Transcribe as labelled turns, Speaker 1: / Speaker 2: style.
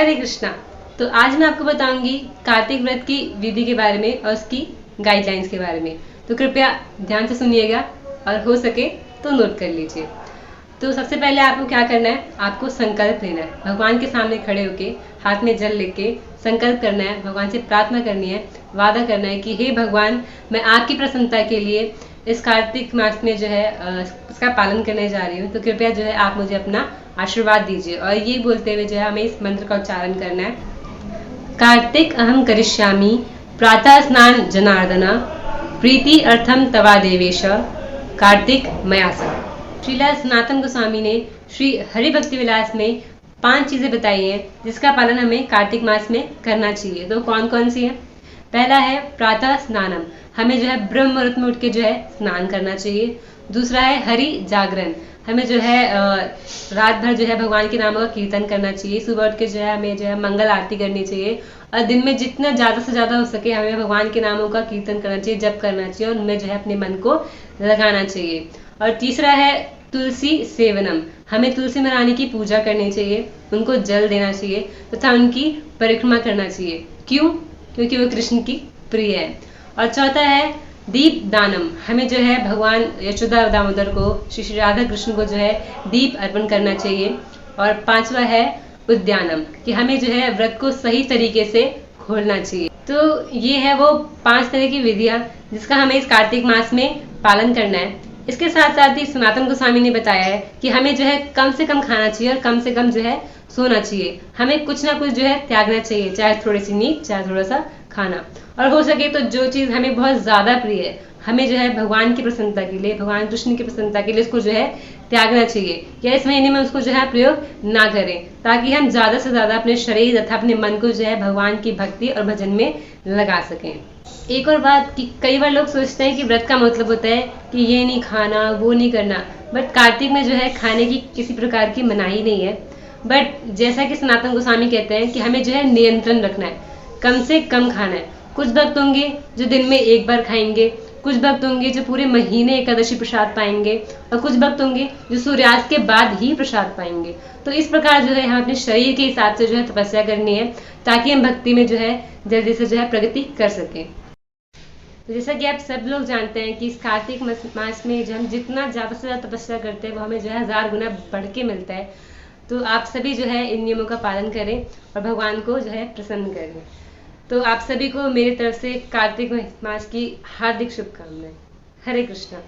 Speaker 1: हरे कृष्णा। तो आज मैं आपको बताऊंगी कार्तिक व्रत की विधि के बारे में और उसकी गाइडलाइंस के बारे में। तो कृपया ध्यान से सुनिएगा और हो सके तो नोट कर लीजिए। तो सबसे पहले आपको क्या करना है, आपको संकल्प लेना है। भगवान के सामने खड़े होके हाथ में जल लेके संकल्प करना है, भगवान से प्रार्थना करनी है, वादा करना है कि हे भगवान, मैं आपकी प्रसन्नता के लिए इस कार्तिक मास में जो है इसका पालन करने जा रही हूँ। तो कृपया जो है आप मुझे अपना आशीर्वाद दीजिए। और ये बोलते हुए जो है हमें इस मंत्र का उच्चारण करना है। कार्तिक अहम करिष्यामि प्रातः स्नान जनार्दना प्रीति अर्थम तवा देवेश कार्तिक मया सह। श्रीला सनातन गोस्वामी ने श्री हरि भक्ति विलास में 5 चीजें बताई हैं जिसका पालन हमें कार्तिक मास में करना चाहिए। तो कौन कौन सी है? पहला है प्रातः स्नानम, हमें जो है ब्रह्म मुहूर्त में उठ के जो है स्नान करना चाहिए। दूसरा है हरि जागरण, हमें जो है रात भर जो है भगवान के नामों का कीर्तन करना चाहिए। सुबह उठ के जो है हमें जो है मंगल आरती करनी चाहिए और दिन में जितना ज्यादा से ज्यादा हो सके हमें भगवान के नामों का कीर्तन करना चाहिए, जप करना चाहिए और उनमें जो है अपने मन को लगाना चाहिए। और तीसरा है तुलसी सेवनम, हमें तुलसी महारानी की पूजा करनी चाहिए, उनको जल देना चाहिए तथा उनकी परिक्रमा करना चाहिए। क्यों? क्योंकि वो कृष्ण की प्रिय है। और चौथा है दीप दानम, हमें जो है भगवान यशोदा दामोदर को, श्री राधा कृष्ण को जो है दीप अर्पण करना चाहिए। और 5वां है उद्यानम, कि हमें जो है व्रत को सही तरीके से खोलना चाहिए। तो ये है वो 5 तरह की विधियां जिसका हमें इस कार्तिक मास में पालन करना है। इसके साथ साथ ही सनातन गोस्वामी ने बताया है कि हमें जो है कम से कम खाना चाहिए और कम से कम जो है सोना चाहिए। हमें कुछ ना कुछ जो है त्यागना चाहिए, चाहे थोड़ी सी नींद, चाहे थोड़ा सा खाना। और हो सके तो जो चीज हमें बहुत ज्यादा प्रिय है, हमें जो है भगवान की प्रसन्नता के लिए, भगवान कृष्ण की प्रसन्नता के लिए उसको जो है त्यागना चाहिए, या इस महीने में उसको जो है प्रयोग ना करें, ताकि हम ज्यादा से ज्यादा अपने शरीर तथा अपने मन को जो है भगवान की भक्ति और भजन में लगा सकें। एक और बात कि कई बार लोग सोचते हैं कि व्रत का मतलब होता है कि ये नहीं खाना, वो नहीं करना, बट कार्तिक में जो है खाने की किसी प्रकार की मनाही नहीं है। बट जैसा कि सनातन गोस्वामी कहते हैं कि हमें जो है नियंत्रण रखना है, कम से कम खाना है। कुछ भक्त होंगे जो दिन में एक बार खाएंगे, कुछ भक्त होंगे जो पूरे महीने एकादशी प्रसाद पाएंगे, और कुछ भक्त होंगे जो सूर्यास्त के बाद ही प्रसाद पाएंगे। तो इस प्रकार जो है हम अपने शरीर के हिसाब से जो है तपस्या करनी है, ताकि हम भक्ति में जो है जल्दी से जो है प्रगति कर सकें। तो जैसा कि आप सब लोग जानते हैं कि इस कार्तिक मास में जो हम जितना ज्यादा से ज्यादा तपस्या करते हैं वो हमें जो है 1000 गुना बढ़ के मिलता है। तो आप सभी जो है इन नियमों का पालन करें और भगवान को जो है प्रसन्न करें। तो आप सभी को मेरी तरफ से कार्तिक मास की हार्दिक शुभकामनाएं। हरे कृष्णा।